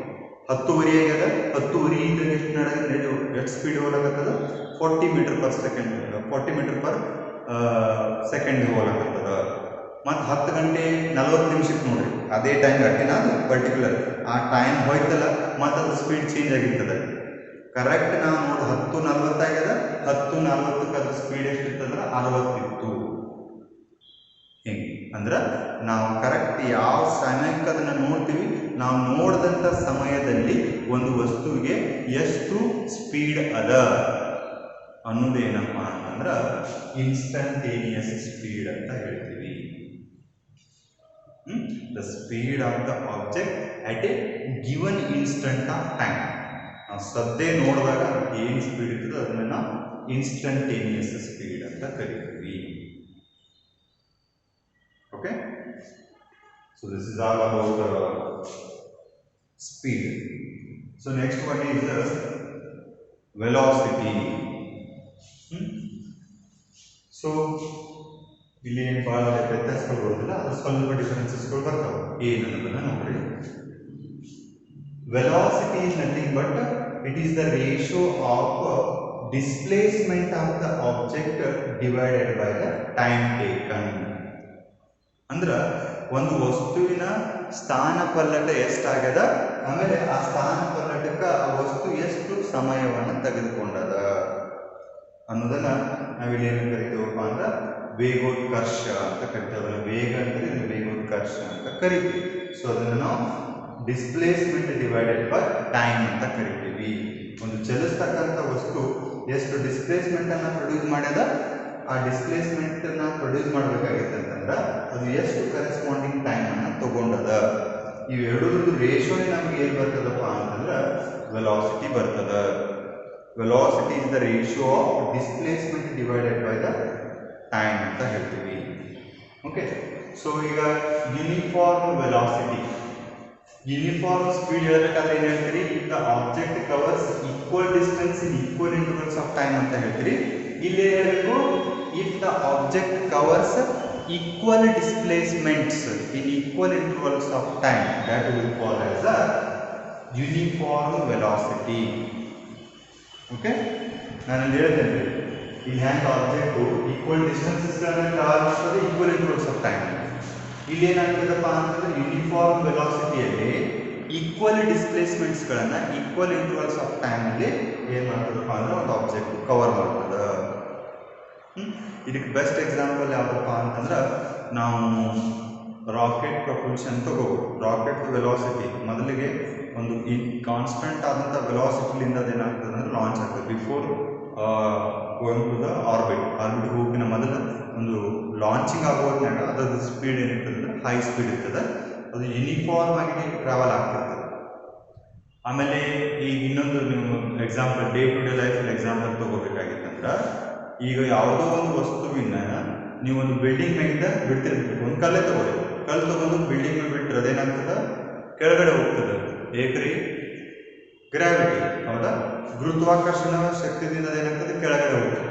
[SPEAKER 1] 10:30 ಆಗ್ಯದ, 10:30 ಎಷ್ಟು ಸ್ಪೀಡ್ ಹೋಗ್ಲಾಕತ್ತದ 40 meter per second, 40 meter per second ಹೋಗ್ಲಾಕತ್ತದ. ಮತ್ತು 10 ಗಂಟೆ 40 ನಿಮಿಷಕ್ಕೆ ನೋಡ್ರಿ, ಅದೇ ಟೈಮ್ ಗಟ್ಟಿನ ಅದು ಪರ್ಟಿಕ್ಯುಲರ್ ಆ ಟೈಮ್ ಹೋಯ್ತಲ್ಲ, ಮತ್ತು ಅದು ಸ್ಪೀಡ್ ಚೇಂಜ್ ಆಗಿರ್ತದೆ. ಕರೆಕ್ಟ್ ನಾವು ನೋಡಿ 10:40 ಆಗ್ಯದ, 10:40ಕ್ಕೆ ಅದ್ರ ಸ್ಪೀಡ್ ಎಷ್ಟಿರ್ತಂದ್ರೆ 60 ಇತ್ತು. ಹಿಂಗೆ ಅಂದ್ರೆ ನಾವು ಕರೆಕ್ಟ್ ಯಾವ ಸಮಯಕ್ಕೆ ಅದನ್ನು ನೋಡ್ತೀವಿ, ನಾವು ನೋಡಿದಂಥ ಸಮಯದಲ್ಲಿ ಒಂದು ವಸ್ತುವಿಗೆ ಎಷ್ಟು ಸ್ಪೀಡ್ ಅದ ಅನ್ನೋದೇನಪ್ಪ ಅಂತಂದ್ರೆ ಇನ್ಸ್ಟಂಟೇನಿಯಸ್ ಸ್ಪೀಡ್ ಅಂತ ಹೇಳ್ತೀವಿ. The speed of the object at A given instant of time. ನಾವು ಸದ್ಯ ನೋಡಿದಾಗ ಏನು ಸ್ಪೀಡ್ ಇರ್ತದೆ ಅದನ್ನು ನಾವು ಇನ್ಸ್ಟಂಟೇನಿಯಸ್ ಸ್ಪೀಡ್ ಅಂತ ಕರಿತೀವಿ. Okay, so this is all about speed. So next one is velocity. So ಇಲ್ಲಿ ಏನು ಭಾಳ ವ್ಯತ್ಯಾಸಗಳು ಬರೋದಿಲ್ಲ, ಅದು ಸ್ವಲ್ಪ ಡಿಫರೆನ್ಸಸ್ಗಳು ಬರ್ತಾವೆ. ಏನನ್ನೋದನ್ನ ನೋಡ್ರಿ. Velocity is nothing but it is the ratio of displacement of the object divided by the time taken. ಅಂದ್ರೆ ಒಂದು ವಸ್ತುವಿನ ಸ್ಥಾನ ಪಲ್ಲಟ ಎಷ್ಟಾಗ್ಯದ, ಆಮೇಲೆ ಆ ಸ್ಥಾನ ಪಲ್ಲಟಕ್ಕೆ ಆ ವಸ್ತು ಎಷ್ಟು ಸಮಯವನ್ನು ತೆಗೆದುಕೊಂಡದ. ಅನ್ನೋದನ್ನ ನಾವಿಲ್ಲಿ ಏನು ಕರಿತೀವಪ್ಪ ಅಂದ್ರೆ ವೇಗೋತ್ಕರ್ಷ ಅಂತ ಕರಿತೇವೆ. ವೇಗ ಅಂದ್ರೆ ಇದು ವೇಗೋತ್ಕರ್ಷ ಅಂತ ಕರಿತೀವಿ. ಸೊ ಅದನ್ನು ನಾವು ಡಿಸ್ಪ್ಲೇಸ್ಮೆಂಟ್ ಡಿವೈಡೆಡ್ ಬೈ ಟೈಮ್ ಅಂತ ಕರಿತೀವಿ. ಒಂದು ಚಲಿಸ್ತಕ್ಕಂಥ ವಸ್ತು ಎಷ್ಟು ಡಿಸ್ಪ್ಲೇಸ್ಮೆಂಟ್ ಅನ್ನ ಪ್ರೊಡ್ಯೂಸ್ ಮಾಡ್ಯದ, ಆ ಡಿಸ್ಪ್ಲೇಸ್ಮೆಂಟ್ ನ ಪ್ರೊಡ್ಯೂಸ್ ಮಾಡಬೇಕಾಗಿತ್ತು ಅಂತಂದ್ರೆ ಅದು ಎಷ್ಟು ಕರೆಸ್ಪಾಂಡಿಂಗ್ ಟೈಮ್ ಅನ್ನ ತಗೊಂಡದ. ಇವೆರಡರದ್ದು ರೇಷಿಯೋನೇ ನಮ್ಗೆ ಏನು ಬರ್ತದಪ್ಪ ಅಂತಂದ್ರೆ ವೆಲಾಸಿಟಿ ಬರ್ತದ. Velocity is the ratio of displacement divided by the time ಅಂತ ಹೇಳ್ತೀವಿ. ಓಕೆ, ಸೊ ಈಗ ಯೂನಿಫಾರ್ಮ್ ವೆಲಾಸಿಟಿ, ಯೂನಿಫಾರ್ಮ್ ಸ್ಪೀಡ್ ಹೇಳಬೇಕಾದ್ರೆ ಏನು ಹೇಳ್ತೀರಿ? If the object covers equal distance in equal intervals of time ಅಂತ ಹೇಳ್ತೀರಿ. ಇಲ್ಲಿ ಹೇಳಬೇಕು if the object covers equal displacements in equal intervals of time, that will call as a uniform velocity. Okay, ನಾನು ಹೇಳ್ತೇನೆ ಇಲ್ಲಿ ಹ್ಯಾಂಗ್ ಆಬ್ಜೆಕ್ಟ್ ಈಕ್ವಲ್ ಡಿಸ್ಟೆನ್ಸಸ್ಗಳನ್ನು ಕವರ್ ಮಾಡ್ತದೆ ಈಕ್ವಲ್ ಇಂಟರ್ವಲ್ಸ್ ಆಫ್ ಟೈಮ್. ಇಲ್ಲಿ ಏನಾಗ್ತದಪ್ಪ ಅಂತಂದ್ರೆ ಯೂನಿಫಾರ್ಮ್ ವೆಲಾಸಿಟಿಯಲ್ಲಿ ಈಕ್ವಲ್ ಡಿಸ್ಪ್ಲೇಸ್ಮೆಂಟ್ಸ್ಗಳನ್ನು ಈಕ್ವಲ್ ಇಂಟರ್ವಲ್ಸ್ ಆಫ್ ಟೈಮಲ್ಲಿ ಏನು ಮಾಡ್ತದಪ್ಪ ಅಂದ್ರೆ ಒಂದು ಆಬ್ಜೆಕ್ಟ್ ಕವರ್ ಮಾಡ್ತದೆ. ಇದಕ್ಕೆ ಬೆಸ್ಟ್ ಎಕ್ಸಾಂಪಲ್ ಯಾವುದಪ್ಪ ಅಂತಂದ್ರೆ ನಾವು ರಾಕೆಟ್ ಪ್ರಪಲ್ಷನ್ ತಗೋಬೋದು. ರಾಕೆಟ್ ವೆಲಾಸಿಟಿ ಮೊದಲಿಗೆ ಒಂದು ಕಾನ್ಸ್ಟೆಂಟ್ ಆದಂಥ ವೆಲಾಸಿಟಿಲಿಂದ ಅದೇನಾಗ್ತದೆ ಅಂದ್ರೆ ಲಾಂಚ್ ಆಗ್ತದೆ. Before going to the orbit ಹೋಗಿನ ಮೊದಲು ಒಂದು ಲಾಂಚಿಂಗ್ ಆಗೋದ್ನಾಗ ಅದ್ರದ್ದು ಸ್ಪೀಡ್ ಏನಿರ್ತದೆ ಅಂದ್ರೆ ಹೈ ಸ್ಪೀಡ್ ಇರ್ತದೆ. ಅದು ಯೂನಿಫಾರ್ಮ್ ಆಗಿ ಟ್ರಾವೆಲ್ ಆಗ್ತಿರ್ತದೆ. ಆಮೇಲೆ ಈಗ ಇನ್ನೊಂದು ನೀವು ಎಕ್ಸಾಂಪಲ್ ಡೇ ಟು ಡೇ ಲೈಫಲ್ಲಿ ಎಕ್ಸಾಂಪಲ್ ತಗೋಬೇಕಾಗಿತ್ತಂದ್ರೆ, ಈಗ ಯಾವುದೋ ಒಂದು ವಸ್ತುವಿನ ನೀವು ಒಂದು ಬಿಲ್ಡಿಂಗ್ ಮ್ಯಾಗಿಂದ ಬಿಡ್ತಿರ್ಬೇಕು. ಒಂದು ಕಲ್ಲೇ ತಗೊಳ್ಳಿ, ಕಲ್ಲು ತಗೊಂಡು ಬಿಲ್ಡಿಂಗ್ ಮೇಲೆ ಬಿಟ್ಟರೆ ಅದೇನಾಗ್ತದೆ? ಕೆಳಗಡೆ ಹೋಗ್ತದೆ. ಏಕ್ರಿ ಗ್ರಾವಿಟಿ, ಹೌದಾ? ಗುರುತ್ವಾಕರ್ಷಣ ಶಕ್ತಿದಿಂದ ಅದೇನಾಗ್ತದೆ? ಕೆಳಗಡೆ ಹೋಗ್ತದೆ.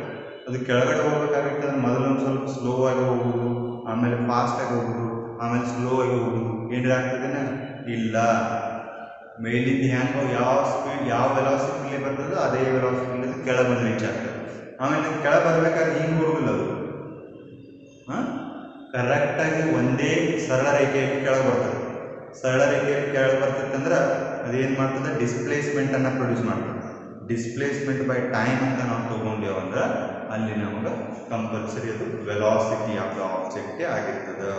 [SPEAKER 1] ಅದು ಕೆಳಗಡೆ ಹೋಗ್ಬೇಕಾಗಿತ್ತು ಅಂದ್ರೆ ಮೊದಲು ಒಂದು ಸ್ವಲ್ಪ ಸ್ಲೋ ಆಗಿ ಹೋಗುದು, ಆಮೇಲೆ ಫಾಸ್ಟ್ ಆಗಿ ಹೋಗುದು, ಆಮೇಲೆ ಸ್ಲೋ ಆಗಿ ಹೋಗುದು. ಏನಾಗ್ತದೇನ? ಇಲ್ಲ, ಮೇಲಿಂದ ಹ್ಯಾಂಗ ಯಾವ ಸ್ಪೀಡ್ ಯಾವ ವೆಲಾಸಿಟಿಲಿ ಬರ್ತದೋ ಅದೇ ವೆಲಾಸಿಟಿಲಿ ಕೆಳಗೆ ಬಂದು ರೀಚ್ ಆಗ್ತದೆ. ಆಮೇಲೆ ಕೆಳಗೆ ಬರ್ಬೇಕಾದ್ರೆ ಹಿಂಗೆ ಹೋಗಿಲ್ಲ, ಅದು ಕರೆಕ್ಟಾಗಿ ಒಂದೇ ಸರಳ ರೇಖೆಯಲ್ಲಿ ಕೆಳಗೆ ಬರ್ತದೆ. ಸರಳ ರೇಖೆಯಲ್ಲಿ ಕೆಳಗೆ ಬರ್ತಿತ್ತು ಅಂದ್ರೆ ಅದೇನು ಮಾಡ್ತದೆ? ಡಿಸ್ಪ್ಲೇಸ್ಮೆಂಟನ್ನು ಪ್ರೊಡ್ಯೂಸ್ ಮಾಡ್ತದೆ. ಡಿಸ್ಪ್ಲೇಸ್ಮೆಂಟ್ ಬೈ ಟೈಮ್ ಅಂತ ನಾವು ತೊಗೊಂಡೇವು ಅಂದ್ರೆ ಅಲ್ಲಿ ನಮಗೆ ಕಂಪಲ್ಸರಿ ಅದು ವೆಲಾಸಿಟಿ ಆಫ್ ದ ಆಬ್ಜೆಕ್ಟೇ ಆಗಿರ್ತದೆ.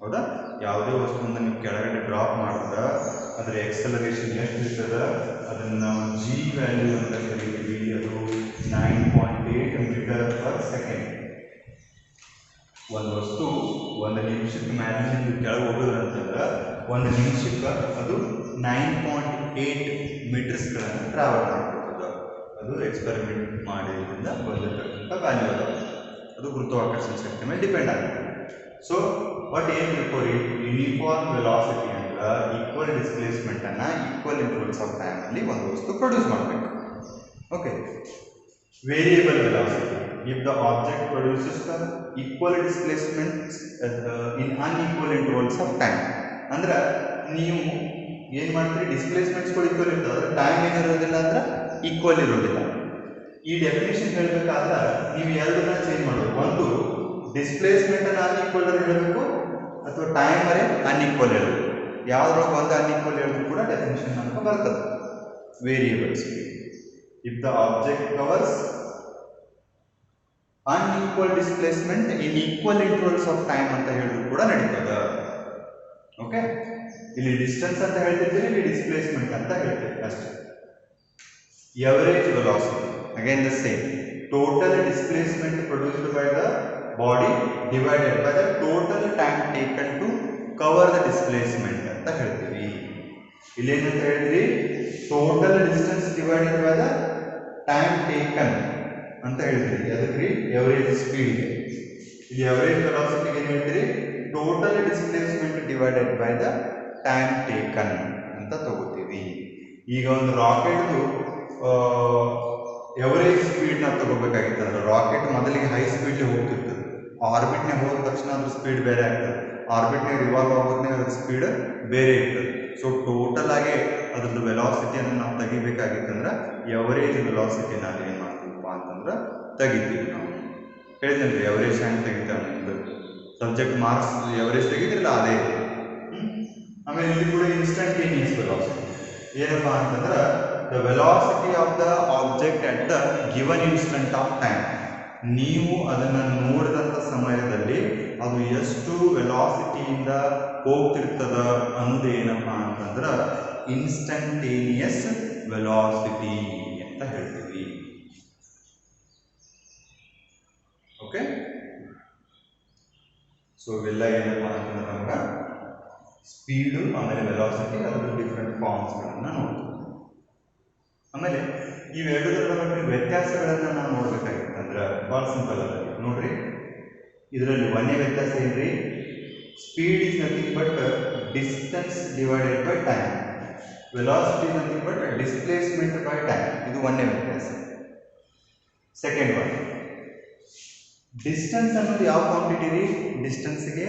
[SPEAKER 1] ಹೌದಾ? ಯಾವುದೇ ವಸ್ತುವನ್ನು ನೀವು ಕೆಳಗಡೆ ಡ್ರಾಪ್ ಮಾಡಿದ್ರೆ ಅದರ ಎಕ್ಸಲರೇಷನ್ ಎಷ್ಟು ಇರ್ತದೆ? ಅದನ್ನು ನಾವು ಜಿ ವ್ಯಾಲ್ಯೂ ಅಂತ ಕರಿತೀವಿ. ಅದು 9.8 ಮೀಟರ್ ಪರ್ ಸೆಕೆಂಡ್. ಒಂದು ವಸ್ತು ಒಂದು ನಿಮಿಷಕ್ಕೆ ಮ್ಯಾಲಿನಿಂದ ಕೆಳಗೆ ಹೋಗೋದಂತಂದ್ರೆ ಒಂದು ನಿಮಿಷಕ್ಕೆ ಅದು 9.8 ಮೀಟರ್ಸ್ಗಳನ್ನು ಟ್ರಾವೆಲ್ ಮಾಡ್ಕೊಳ್ತದೆ. ಅದು ಎಕ್ಸ್ಪೆರಿಮೆಂಟ್ ಮಾಡಿದ್ರಿಂದ ಬಂದಿರತಕ್ಕಂಥ ವ್ಯಾಲ್ಯೂ ಅದ. ಅದು ಗುರುತ್ವಾಕರ್ಷಣ ಶಕ್ತಿ ಮೇಲೆ ಡಿಪೆಂಡ್ ಆಗುತ್ತೆ. ಸೊ ಬಟ್ ಏನು ತಿಳ್ಕೊಳ್ಳಿ, ಯೂನಿಫಾರ್ಮ್ ವೆಲಾಸಿಟಿ ಅಂದ್ರೆ ಈಕ್ವಲ್ ಡಿಸ್ಪ್ಲೇಸ್ಮೆಂಟನ್ನು ಈಕ್ವಲ್ ಇಂಟರ್ವಲ್ಸ್ ಆಫ್ ಟೈಮಲ್ಲಿ ಒಂದು ವಸ್ತು ಪ್ರೊಡ್ಯೂಸ್ ಮಾಡಬೇಕು. Okay, variable velocity if the object produces the equal displacements in unequal intervals of time. ಅಂದ್ರೆ ನೀವು ಏನು ಮಾಡ್ತೀರಿ? ಡಿಸ್ಪ್ಲೇಸ್ಮೆಂಟ್ಸ್ಗಳು ಈಕ್ವಲ್ ಇರ್ತದೆ, ಆದರೆ ಟೈಮ್ ಏನಿರೋದಿಲ್ಲ ಅಂದ್ರೆ ಈಕ್ವಲ್ ಇರೋದಿಲ್ಲ. ಈ ಡೆಫಿನೇಷನ್ ಹೇಳಬೇಕಾದ್ರೆ ನೀವು ಎರಡನ್ನ ಚೇಂಜ್ ಮಾಡಬೇಕು. ಒಂದು ಡಿಸ್ಪ್ಲೇಸ್ಮೆಂಟನ್ನು ಅನ್ಈಕ್ವಲ್ ಹೇಳಬೇಕು, ಅಥವಾ ಟೈಮರೇ ಅನ್ಈಕ್ವಲ್ ಹೇಳಬೇಕು. ಯಾವುದ್ರೊಳಗೆ ಒಂದು ಅನ್ಈಕ್ವಲ್ ಹೇಳಿದ್ರು ಕೂಡ ಡೆಫಿನೇಷನ್ ಅಂತ ಬರ್ತದೆ. Variable speed if the object covers unequal displacement in equal intervals of time ಅಂತ ಹೇಳಿದ್ರು ಕೂಡ ನಡೀತದೆ. ಓಕೆ, ಇಲ್ಲಿ ಡಿಸ್ಟೆನ್ಸ್ ಅಂತ ಹೇಳ್ತಿದ್ದೀವಿ, ಇಲ್ಲಿ ಡಿಸ್ಪ್ಲೇಸ್ಮೆಂಟ್ ಅಂತ ಹೇಳ್ತೀವಿ ಅಷ್ಟೇ. Average velocity again the same, total displacement produced by the body divided by the total time taken to cover the displacement ಅಂತ ಹೇಳ್ತೀವಿ. ಇಲ್ಲೇನಂತ ಹೇಳಿದ್ರಿ? Total distance divided by the time taken ಅಂತ ಹೇಳ್ತೀರಿ. ಅದಕ್ಕೆ ಎವರೇಜ್ ಸ್ಪೀಡ್ಗೆ. ಇಲ್ಲಿ ಎವರೇಜ್ ವೆಲಾಸಿಟಿಗೆ ಏನು ಹೇಳ್ತೀರಿ? Total displacement divided by the time taken ಅಂತ ತಗೋತೀವಿ. ಈಗ ಒಂದು ರಾಕೆಟ್ದು ಎವರೇಜ್ ಸ್ಪೀಡ್ ನಾವು ತಗೋಬೇಕಾಗಿತ್ತು ಅಂದ್ರೆ ರಾಕೆಟ್ ಮೊದಲಿಗೆ ಹೈ ಸ್ಪೀಡ್ ಹೋಗ್ತಿರ್ತದೆ. ಆರ್ಬಿಟ್ನೇ ಹೋದ ತಕ್ಷಣ ಅದ್ರ ಸ್ಪೀಡ್ ಬೇರೆ ಆಗ್ತದೆ. ಆರ್ಬಿಟ್ನೇ ರಿವಾಲ್ವ್ ಆಗೋದ್ನೇ ಅದ್ರ ಸ್ಪೀಡ್ ಬೇರೆ ಇರ್ತದೆ. ಸೊ ಟೋಟಲ್ ಆಗಿ ಅದ್ರದ್ದು ವೆಲಾಸಿಟಿಯನ್ನು ನಾವು ತೆಗಿಬೇಕಾಗಿತ್ತಂದ್ರೆ ಎವರೇಜ್ ವೆಲಾಸಿಟಿನ ಏನು ಮಾಡ್ತೀವಪ್ಪ ಅಂತಂದ್ರೆ ತೆಗಿತೀವಿ. ನಾವು ಹೇಳಿದ್ರಿ ಎವರೇಜ್ ಹ್ಯಾಂಗ್ ತೆಗಿತಾರೆ, ನಿಮ್ದು ಸಬ್ಜೆಕ್ಟ್ ಮಾರ್ಕ್ಸ್ ಎವರೇಜ್ ತೆಗಿದ್ರಲ್ಲ ಅದೇ. ಆಮೇಲೆ ಇಲ್ಲಿ ಕೂಡ ಇನ್ಸ್ಟಂಟೇನಿಯಸ್ ವೆಲಾಸಿಟಿ ಏನಪ್ಪ ಅಂತಂದ್ರೆ the velocity of the object at the given instant of time. ನೀವು ಅದನ್ನು ನೋಡಿದಂಥ ಸಮಯದಲ್ಲಿ ಅದು ಎಷ್ಟು ವೆಲಾಸಿಟಿಯಿಂದ ಹೋಗ್ತಿರ್ತದ ಅನ್ನೋದು ಏನಪ್ಪ ಅಂತಂದ್ರೆ ಇನ್ಸ್ಟಂಟೇನಿಯಸ್ ವೆಲಾಸಿಟಿ ಅಂತ ಹೇಳ್ತೀವಿ. ಓಕೆ, ಸೊ ಇವೆಲ್ಲ ಏನಪ್ಪ ಅಂತಂದ್ರೆ ನಮ್ಗೆ ಸ್ಪೀಡು ಆಮೇಲೆ ವೆಲಾಸಿಟಿ ಅದರ ಡಿಫ್ರೆಂಟ್ ಫಾರ್ಮ್ಸ್ಗಳನ್ನು ನೋಡ್ತೀವಿ. ಆಮೇಲೆ ಇವೆರಡರ ಬಗ್ಗೆ ವ್ಯತ್ಯಾಸಗಳನ್ನು ನಾವು ನೋಡ್ಬೇಕಾಗಿತ್ತು ಅಂದ್ರೆ ಭಾಳ ಸಿಂಪಲ್ ಅದ ನೋಡ್ರಿ. ಇದರಲ್ಲಿ ಒಂದೇ ವ್ಯತ್ಯಾಸ ಏನ್ರಿ, speed is nothing but distance divided by time, velocity is nothing but displacement by time. ಇದು ಒಂದೇ ವ್ಯತ್ಯಾಸ. ಸೆಕೆಂಡ್ ಒನ್, ಡಿಸ್ಟೆನ್ಸ್ ಅನ್ನೋದು ಯಾವ ಕ್ವಾಂಟಿಟಿ ರೀ? ಡಿಸ್ಟೆನ್ಸ್ಗೆ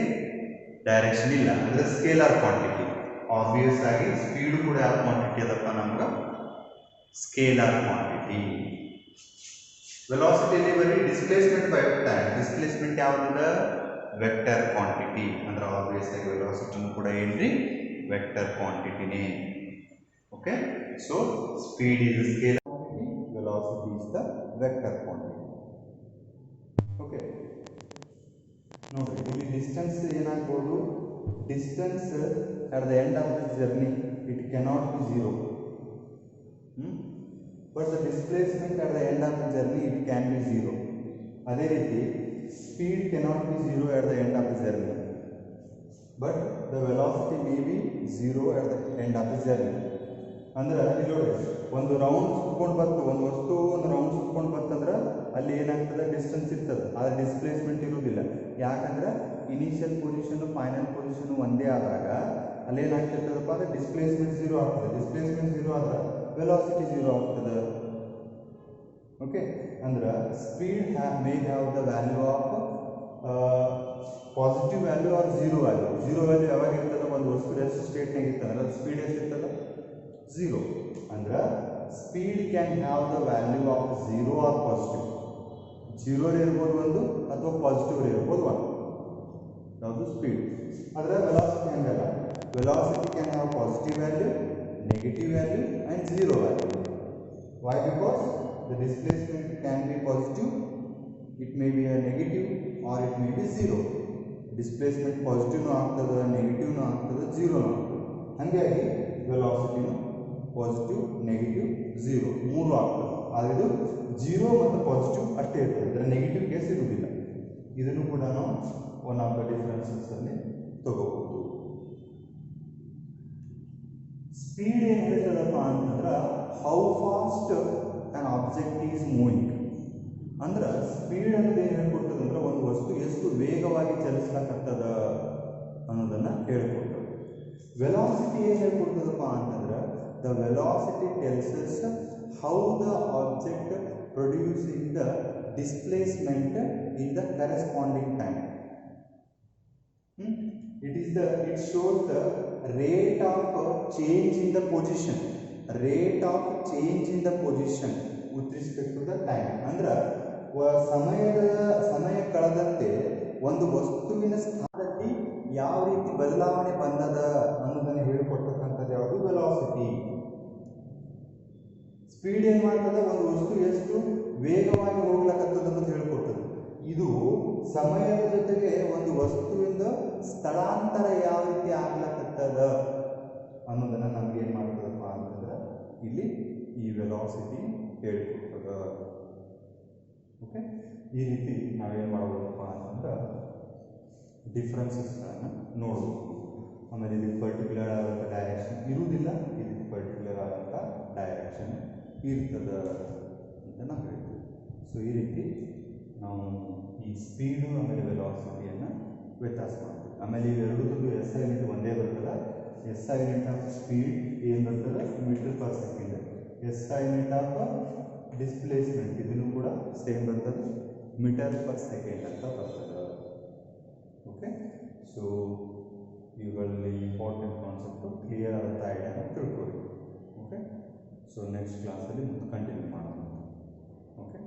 [SPEAKER 1] ಡೈರೆಕ್ಷನ್ ಇಲ್ಲ, ಅಂದರೆ ಸ್ಕೇಲಾರ್ ಕ್ವಾಂಟಿಟಿ. ಆಬ್ವಿಯಸ್ ಆಗಿ ಸ್ಪೀಡು ಕೂಡ ಯಾವ ಕ್ವಾಂಟಿಟಿ ಅದಪ್ಪ ನಮ್ಗೆ? Scalar quantity. ವೆಲಾಸಿಟಿಯಲ್ಲಿ ಬರೀ ಡಿಸ್ಪ್ಲೇಸ್ಮೆಂಟ್ ಬೈ ಟೈಮ್. ಡಿಸ್ಪ್ಲೇಸ್ಮೆಂಟ್ ಯಾವ್ದು? Vector quantity. ಅಂದ್ರೆ ಆಬ್ವಿಯಸ್ ಆಗಿ ವೆಲಾಸಿಟಿನೂ ಕೂಡ ಏನ್ರಿ? ವೆಕ್ಟರ್ ಕ್ವಾಂಟಿಟಿನೇ. Okay, so speed is scalar quantity, velocity is the vector quantity. Okay, ನೋಡ್ರಿ ಇಲ್ಲಿ ಡಿಸ್ಟೆನ್ಸ್ ಏನಾಗ್ಬೋದು? Distance at the end of the journey it cannot be zero. But the displacement at the end of the journey it can be zero. ಅದೇ ರೀತಿ speed cannot be zero at the end of the journey, but the velocity may be zero at the end of the journey. ಅಂದ್ರೆ ಇಲ್ಲಿ ನೋಡಿ, ಒಂದು ರೌಂಡ್ ಸುತ್ಕೊಂಡು ಬಂತು, ಒಂದು ವಸ್ತು ಒಂದು ರೌಂಡ್ ಸುತ್ಕೊಂಡು ಬಂತಂದ್ರೆ ಅಲ್ಲಿ ಏನಾಗ್ತದೆ? ಡಿಸ್ಟೆನ್ಸ್ ಇರ್ತದೆ, ಆದರೆ ಡಿಸ್ಪ್ಲೇಸ್ಮೆಂಟ್ ಇರೋದಿಲ್ಲ. ಯಾಕಂದ್ರೆ ಇನಿಷಿಯಲ್ ಪೊಸಿಷನ್ ಫೈನಲ್ ಪೊಸಿಷನ್ ಒಂದೇ ಆದಾಗ ಅಲ್ಲೇನಾಗ್ತಿರ್ತದಪ್ಪ ಅಂದರೆ ಡಿಸ್ಪ್ಲೇಸ್ಮೆಂಟ್ ಝೀರೋ ಆಗ್ತದೆ. ಡಿಸ್ಪ್ಲೇಸ್ಮೆಂಟ್ ಝೀರೋ ಆದ್ರೆ ವೆಲಾಸಿಟಿ ಝೀರೋ ಆಗ್ತದೆ. ಓಕೆ, ಅಂದ್ರೆ speed may have the value of positive value or zero value. Zero value ಯಾವಾಗ ಇರ್ತದೆ? ಒಂದು ವಸ್ತು ಎಷ್ಟು ಸ್ಟೇಟ್ನಾಗ ಇರ್ತದೆ ಅದು ಸ್ಪೀಡ್ ಎಷ್ಟು ಇರ್ತದೆ? ಝೀರೋ. ಅಂದ್ರೆ speed can have the value of zero or positive. Zero ಇರ್ಬೋದು ಒಂದು, ಅಥವಾ ಪಾಸಿಟಿವ್ ಇರ್ಬೋದು ಒಂದು. ಯಾವುದು? ಸ್ಪೀಡ್. ಆದರೆ ವೆಲಾಸಿಟಿ ಹಂಗಲ್ಲ. Velocity can have positive value, negative value and zero value. Why? Because the displacement can be positive, it may be a negative, or it may be zero. Displacement positive no ಆಗ್ತದೆ, ನೆಗೆಟಿವ್ ನೋ ಆಗ್ತದೆ, ಝೀರೋ ನೋ ಆಗ್ತದೆ. ಹಾಗಾಗಿ ವೆಲಾಸಿಟಿನು ಪಾಸಿಟಿವ್, ನೆಗೆಟಿವ್, ಝೀರೋ ಮೂರು ಆಗ್ತದೆ. ಆದರೆ ಇದು ಝೀರೋ ಮತ್ತು ಪಾಸಿಟಿವ್ ಅಷ್ಟೇ ಇರ್ತದೆ, ಇದರ ನೆಗೆಟಿವ್ ಕೇಸ್ ಇರುವುದಿಲ್ಲ. ಇದನ್ನು ಕೂಡ ನಾವು ಒನ್ ಆಫ್ ದ ಡಿಫರೆನ್ಸಸ್ ಅಲ್ಲಿ ತಗೋಬಹುದು. ಸ್ಪೀಡ್ ಏನು ಹೇಳ್ತದಪ್ಪ ಅಂತಂದ್ರೆ how fast on object is moving. ಅಂದ್ರೆ ಸ್ಪೀಡ್ ಅನ್ನೋದು ಏನು ಹೇಳ್ಕೊಡ್ತದೆ ಅಂದ್ರೆ ಒಂದು ವಸ್ತು ಎಷ್ಟು ವೇಗವಾಗಿ ಚಲಿಸ್ಲಕ್ಕತ್ತದ ಅನ್ನೋದನ್ನು ಹೇಳ್ಕೊಡ್ತದೆ. ವೆಲಾಸಿಟಿ ಏನು ಹೇಳ್ಕೊಡ್ತದಪ್ಪ ಅಂತಂದ್ರೆ the velocity tells us how the object producing the displacement in the corresponding time. It shows the rate of change in the position, rate of change in the position with respect to the time. ಅಂದ್ರೆ ಸಮಯ ಕಳೆದಂತೆ ಒಂದು ವಸ್ತುವಿನ ಸ್ಥಾನದಲ್ಲಿ ಯಾವ ರೀತಿ ಬದಲಾವಣೆ ಬಂದದ ಅನ್ನೋದನ್ನು ಹೇಳಿಕೊಡ್ತಕ್ಕಂಥದ್ದು ಯಾವುದು? ವೆಲಾಸಿಟಿ. ಸ್ಪೀಡ್ ಏನು ಮಾಡ್ತದೆ? ಒಂದು ವಸ್ತು ಎಷ್ಟು ವೇಗವಾಗಿ ಹೋಗ್ಲಕ್ಕತ್ತದ ಅನ್ನೋದು ಹೇಳ್ಕೊಡ್ತದೆ. ಇದು ಸಮಯದ ಜೊತೆಗೆ ಒಂದು ವಸ್ತುವಿಂದ ಸ್ಥಳಾಂತರ ಯಾವ ರೀತಿ ಆಗ್ಲಕ್ಕತ್ತದ ಅನ್ನೋದನ್ನು ನಮ್ಗೆ ಏನು ಮಾಡ್ತದಪ್ಪ ಅಂತಂದ್ರೆ ಇಲ್ಲಿ ಈ ವೆಲಾಸಿಟಿ ಹೇಳ್ಕೊಡ್ತದ. ಓಕೆ, ಈ ರೀತಿ ನಾವೇನು ಮಾಡ್ಬೋದಪ್ಪ ಅಂತಂದ್ರೆ ಡಿಫ್ರೆನ್ಸಸ್ಗಳನ್ನು ನೋಡ್ಬೋದು. ಆಮೇಲೆ ಇಲ್ಲಿ ಪರ್ಟಿಕ್ಯುಲರ್ ಆದಂಥ ಡೈರೆಕ್ಷನ್ ಇರುವುದಿಲ್ಲ, ಇಲ್ಲಿ ಪರ್ಟಿಕ್ಯುಲರ್ ಆದಂಥ ಡೈರೆಕ್ಷನ್ ಇರ್ತದ ಅಂತ ನಾವು ಹೇಳ್ತೀವಿ. ಸೊ ಈ ರೀತಿ ನಾವು ಈ ಸ್ಪೀಡು ಆಮೇಲೆ ವೆಲಾಸಿಟಿಯನ್ನು ವ್ಯತ್ಯಾಸ ಮಾಡ್ತೀವಿ. ಆಮೇಲೆ ಇವೆರಡರದ್ದು SI ಯೂನಿಟ್ ಒಂದೇ ಬರ್ತದೆ. SI ಯೂನಿಟ್ ಆಫ್ ಸ್ಪೀಡ್ ಏನು ಬರ್ತದೆ? Metre per second. SI unit of displacement ಇದನ್ನು ಕೂಡ ಸೇಮ್ ಬರ್ತದೆ, ಮೀಟರ್ ಪರ್ ಸೆಕೆಂಡ್ ಅಂತ ಬರ್ತದೆ. ಓಕೆ, ಸೊ ಇವುಗಳಲ್ಲಿ ಇಂಪಾರ್ಟೆಂಟ್ ಕಾನ್ಸೆಪ್ಟು ಕ್ಲಿಯರ್ ಆದಂಥ ಐಡಿಯಾನ ತಿಳ್ಕೊಳ್ಳಿ. ಓಕೆ, ಸೊ ನೆಕ್ಸ್ಟ್ ಕ್ಲಾಸಲ್ಲಿ ಕಂಟಿನ್ಯೂ ಮಾಡೋಣ. ಓಕೆ.